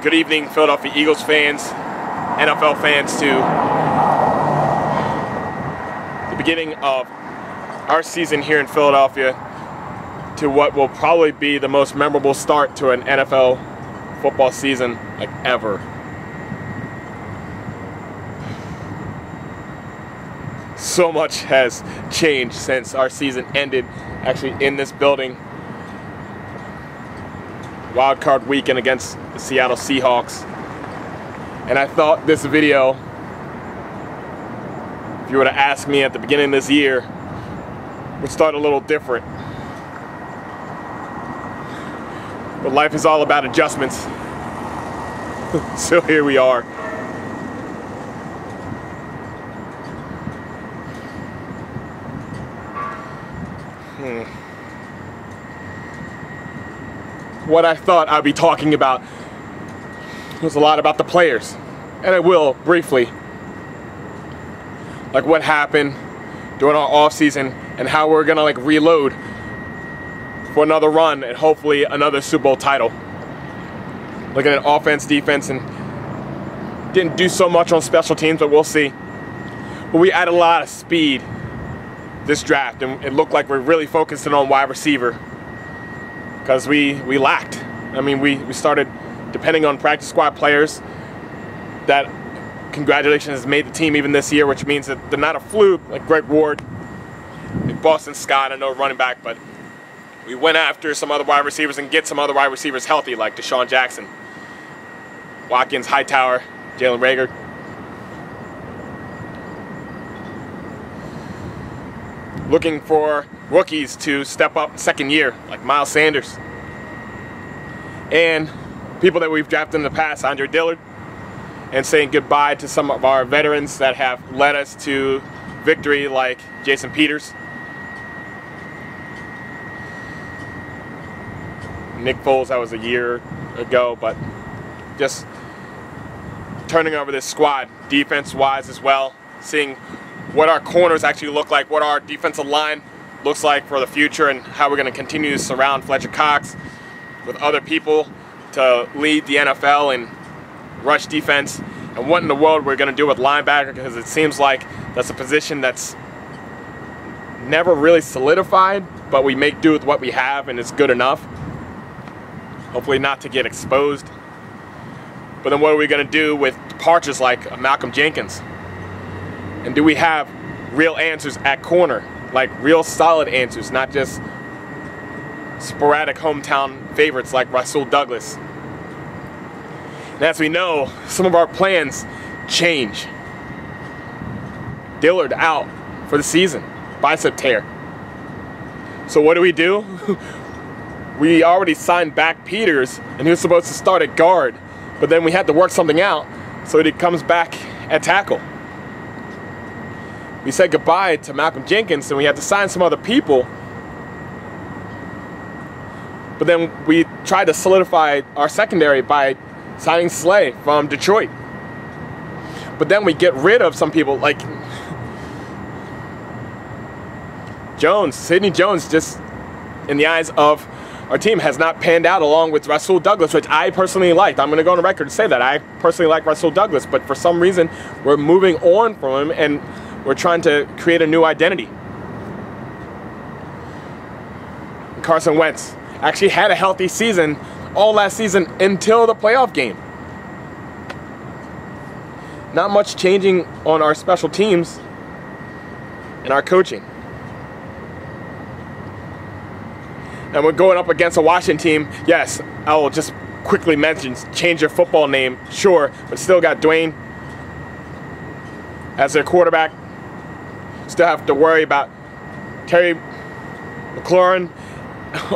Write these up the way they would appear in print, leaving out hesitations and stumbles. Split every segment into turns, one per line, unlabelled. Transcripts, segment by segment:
Good evening, Philadelphia Eagles fans, NFL fans too. The beginning of our season here in Philadelphia to what will probably be the most memorable start to an NFL football season like ever. So much has changed since our season ended actually in this building. Wild card weekend against the Seattle Seahawks. And I thought this video, if you were to ask me at the beginning of this year, would start a little different. But life is all about adjustments. So here we are. What I thought I'd be talking about was a lot about the players, and I will briefly, like what happened during our off season and how we're gonna like reload for another run and hopefully another Super Bowl title. Looking at offense, defense, and didn't do so much on special teams, but we'll see. But we added a lot of speed this draft, and it looked like we're really focusing on wide receiver because we lacked. I mean, we started depending on practice squad players that, congratulations, has made the team even this year, which means that they're not a fluke like Greg Ward, like Boston Scott, I know running back, but we went after some other wide receivers and get some other wide receivers healthy like Deshaun Jackson, Watkins, Hightower, Jalen Reagor. Looking for rookies to step up second year, like Miles Sanders. And people that we've drafted in the past, Andre Dillard, and saying goodbye to some of our veterans that have led us to victory, like Jason Peters. Nick Foles, that was a year ago, but just turning over this squad, defense-wise as well, seeing what our corners actually look like, what our defensive line looks like for the future, and how we're going to continue to surround Fletcher Cox with other people to lead the NFL in rush defense, and what in the world we're going to do with linebacker, because it seems like that's a position that's never really solidified, but we make do with what we have, and it's good enough. Hopefully not to get exposed. But then what are we going to do with departures like Malcolm Jenkins? And do we have real answers at corner, like real solid answers, not just sporadic hometown favorites like Rasul Douglas? And as we know, some of our plans change. Dillard out for the season, bicep tear. So what do? We already signed back Peters, and he was supposed to start at guard, but then we had to work something out so that he comes back at tackle. We said goodbye to Malcolm Jenkins, and we had to sign some other people. But then we tried to solidify our secondary by signing Slay from Detroit. But then we get rid of some people like Jones. Sidney Jones, just in the eyes of our team, has not panned out along with Rasul Douglas, which I personally liked. I'm going to go on the record and say that. I personally like Rasul Douglas, but for some reason we're moving on from him and we're trying to create a new identity. Carson Wentz actually had a healthy season all last season until the playoff game. Not much changing on our special teams and our coaching. And we're going up against a Washington team. Yes, I will just quickly mention, change your football name, sure, but still got Dwayne as their quarterback. Still have to worry about Terry McLaurin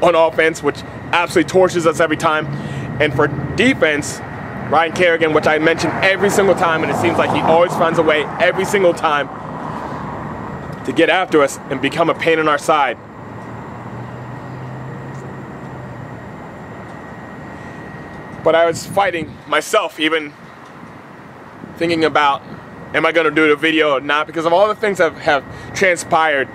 on offense, which absolutely torches us every time. And for defense, Ryan Kerrigan, which I mention every single time, and it seems like he always finds a way every single time to get after us and become a pain in our side. But I was fighting myself, even thinking about, am I going to do the video or not, because of all the things that have transpired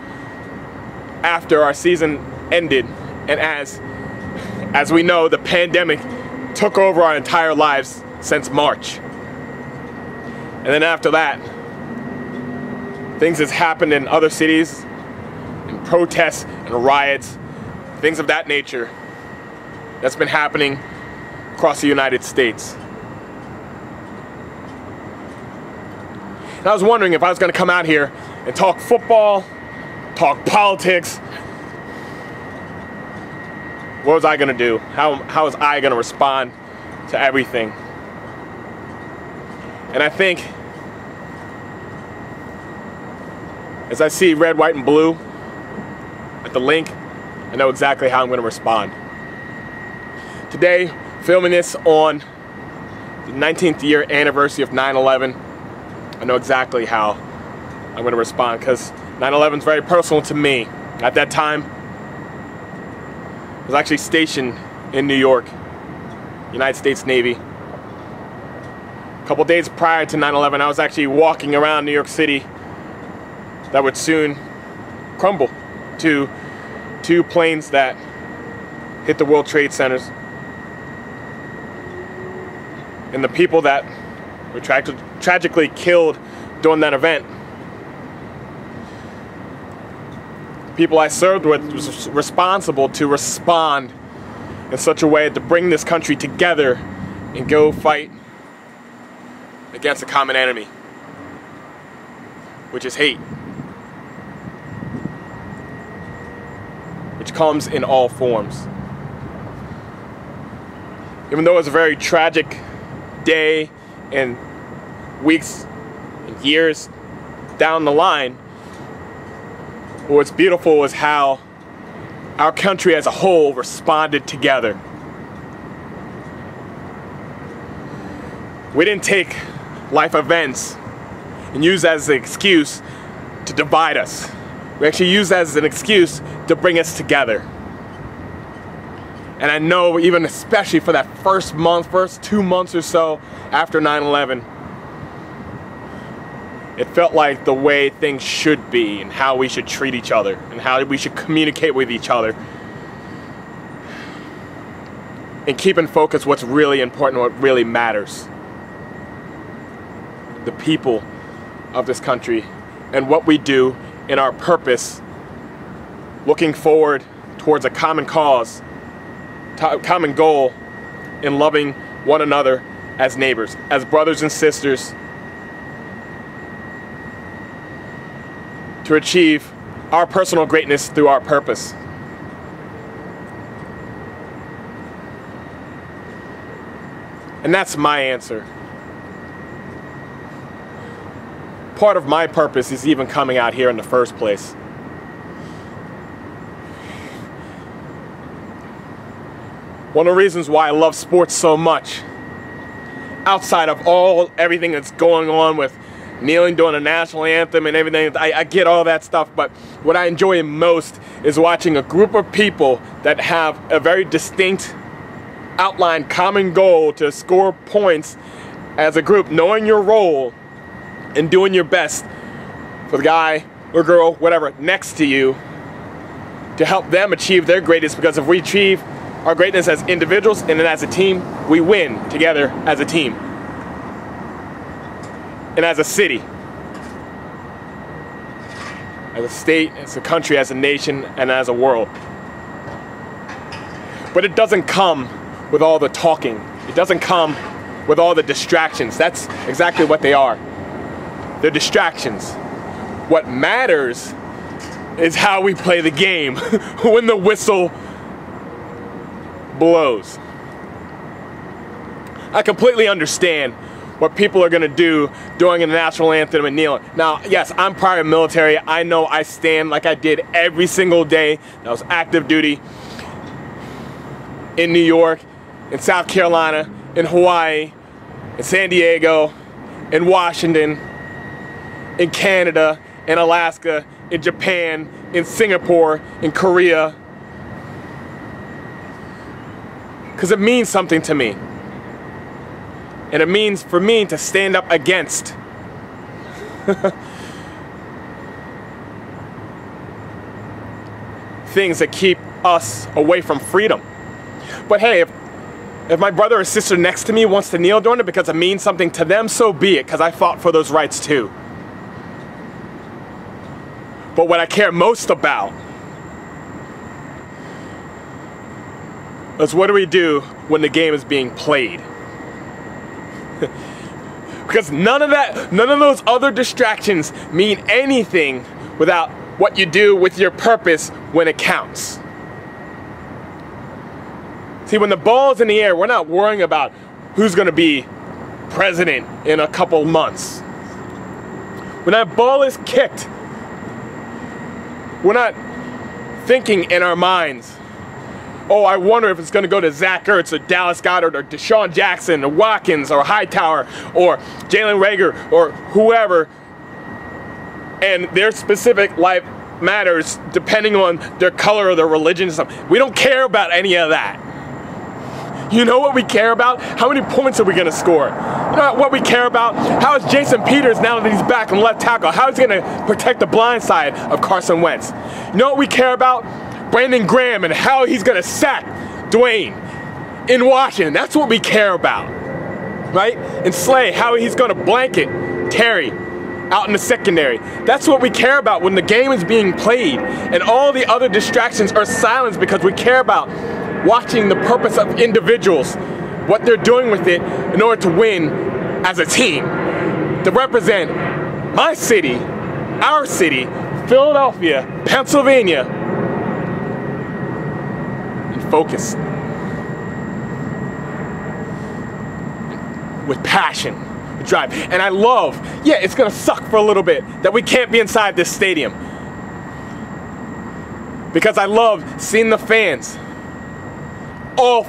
after our season ended, and as As we know, the pandemic took over our entire lives since March. And then after that, things has happened in other cities, and protests and riots, things of that nature that's been happening across the United States. And I was wondering if I was going to come out here and talk football, talk politics, what was I going to do? How was I going to respond to everything? And I think, as I see red, white, and blue at the link, I know exactly how I'm going to respond. Today, filming this on the 19th year anniversary of 9/11, I know exactly how I'm going to respond, because 9/11 is very personal to me. At that time, I was actually stationed in New York, United States Navy. A couple days prior to 9/11, I was actually walking around New York City that would soon crumble to two planes that hit the World Trade Centers. And the people that were tragically killed during that event, people I served with, was responsible to respond in such a way to bring this country together and go fight against a common enemy, which is hate, which comes in all forms. Even though it was a very tragic day and weeks and years down the line, what's beautiful was how our country as a whole responded together. We didn't take life events and use that as an excuse to divide us. We actually used that as an excuse to bring us together. And I know, even especially for that first 2 months or so after 9/11, it felt like the way things should be and how we should treat each other and how we should communicate with each other. And keep in focus what's really important, what really matters. The people of this country and what we do in our purpose, looking forward towards a common cause, common goal in loving one another as neighbors, as brothers and sisters, to achieve our personal greatness through our purpose. And that's my answer. Part of my purpose is even coming out here in the first place. One of the reasons why I love sports so much, outside of everything that's going on with kneeling during the national anthem and everything, I get all that stuff, but what I enjoy most is watching a group of people that have a very distinct outlined common goal to score points as a group, knowing your role and doing your best for the guy or girl, whatever, next to you, to help them achieve their greatness. Because if we achieve our greatness as individuals and then as a team, we win together as a team and as a city, as a state, as a country, as a nation, and as a world. But it doesn't come with all the talking. It doesn't come with all the distractions. That's exactly what they are. They're distractions. What matters is how we play the game when the whistle blows. I completely understand what people are going to do during the national anthem and kneeling. Now, yes, I'm prior military. I know I stand like I did every single day. I was active duty in New York, in South Carolina, in Hawaii, in San Diego, in Washington, in Canada, in Alaska, in Japan, in Singapore, in Korea. Because it means something to me. And it means for me to stand up against things that keep us away from freedom. But hey, if my brother or sister next to me wants to kneel during it because it means something to them, so be it, because I fought for those rights too. But what I care most about is what do we do when the game is being played? Because none of those other distractions mean anything without what you do with your purpose when it counts. See, when the ball's in the air, we're not worrying about who's going to be president in a couple months. When that ball is kicked, we're not thinking in our minds, oh, I wonder if it's going to go to Zach Ertz or Dallas Goedert or Deshaun Jackson or Watkins or Hightower or Jalen Reagor or whoever, and their specific life matters depending on their color or their religion. We don't care about any of that. You know what we care about? How many points are we going to score? You know what we care about? How is Jason Peters, now that he's back on left tackle, how is he going to protect the blind side of Carson Wentz? You know what we care about? Brandon Graham and how he's going to sack Dwayne in Washington. That's what we care about, right? And Slay, how he's going to blanket Terry out in the secondary. That's what we care about when the game is being played, and all the other distractions are silenced because we care about watching the purpose of individuals, what they're doing with it in order to win as a team, to represent my city, our city, Philadelphia, Pennsylvania, and focus with passion, with drive. And I love, yeah, it's gonna suck for a little bit that we can't be inside this stadium, because I love seeing the fans, all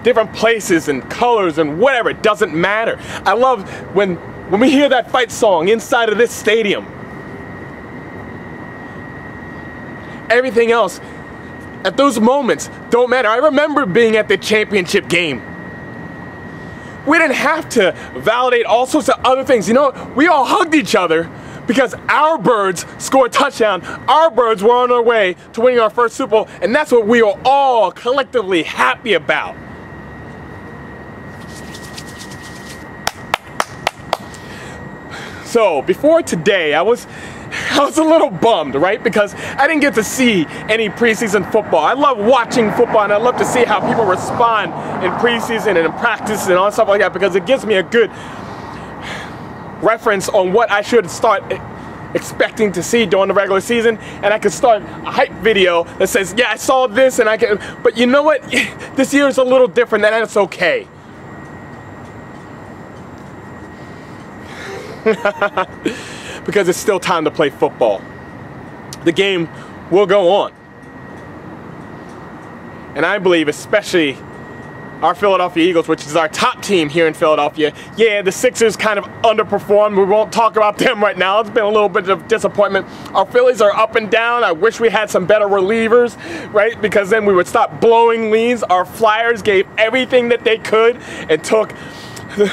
different places and colors and whatever, it doesn't matter. I love when we hear that fight song inside of this stadium. Everything else at those moments don't matter. I remember being at the championship game. We didn't have to validate all sorts of other things. You know, we all hugged each other because our birds scored a touchdown. Our birds were on their way to winning our first Super Bowl, and that's what we are all collectively happy about. So before today, I was a little bummed, right? Because I didn't get to see any preseason football. I love watching football, and I love to see how people respond in preseason and in practice and all stuff like that, because it gives me a good reference on what I should start expecting to see during the regular season, and I can start a hype video that says, yeah, I saw this, and I can, but you know what? This year is a little different, and it's okay. Because it's still time to play football. The game will go on. And I believe, especially our Philadelphia Eagles, which is our top team here in Philadelphia. Yeah, the Sixers kind of underperformed. We won't talk about them right now. It's been a little bit of disappointment. Our Phillies are up and down. I wish we had some better relievers, right? Because then we would stop blowing leads. Our Flyers gave everything that they could and took the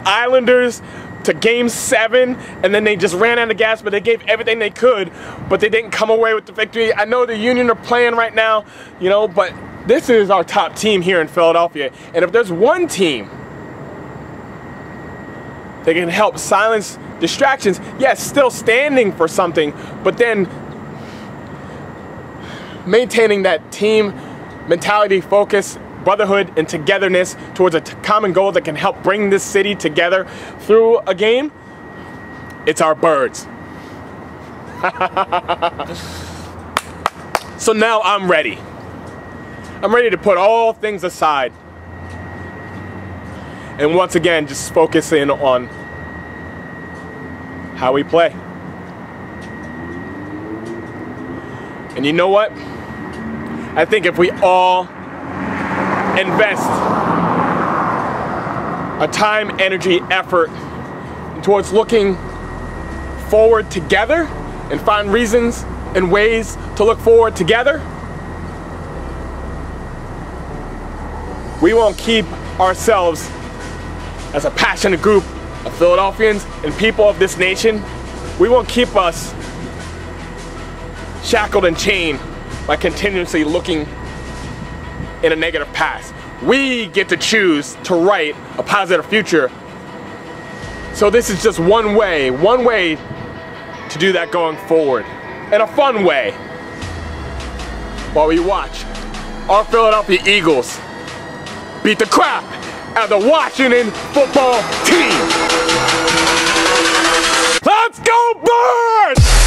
Islanders to Game 7, and then they just ran out of gas, but they gave everything they could, but they didn't come away with the victory. I know the Union are playing right now, you know, but this is our top team here in Philadelphia. And if there's one team that can help silence distractions, yes, still standing for something, but then maintaining that team mentality, focus, brotherhood, and togetherness towards a common goal that can help bring this city together through a game, it's our birds. So now I'm ready. I'm ready to put all things aside and once again just focus in on how we play. And you know what? I think if we all invest a time, energy, effort towards looking forward together and find reasons and ways to look forward together, we won't keep ourselves as a passionate group of Philadelphians and people of this nation, we won't keep us shackled and chained by continuously looking in a negative past. We get to choose to write a positive future. So this is just one way to do that going forward. In a fun way. While we watch our Philadelphia Eagles beat the crap out of the Washington football team. Let's go Birds!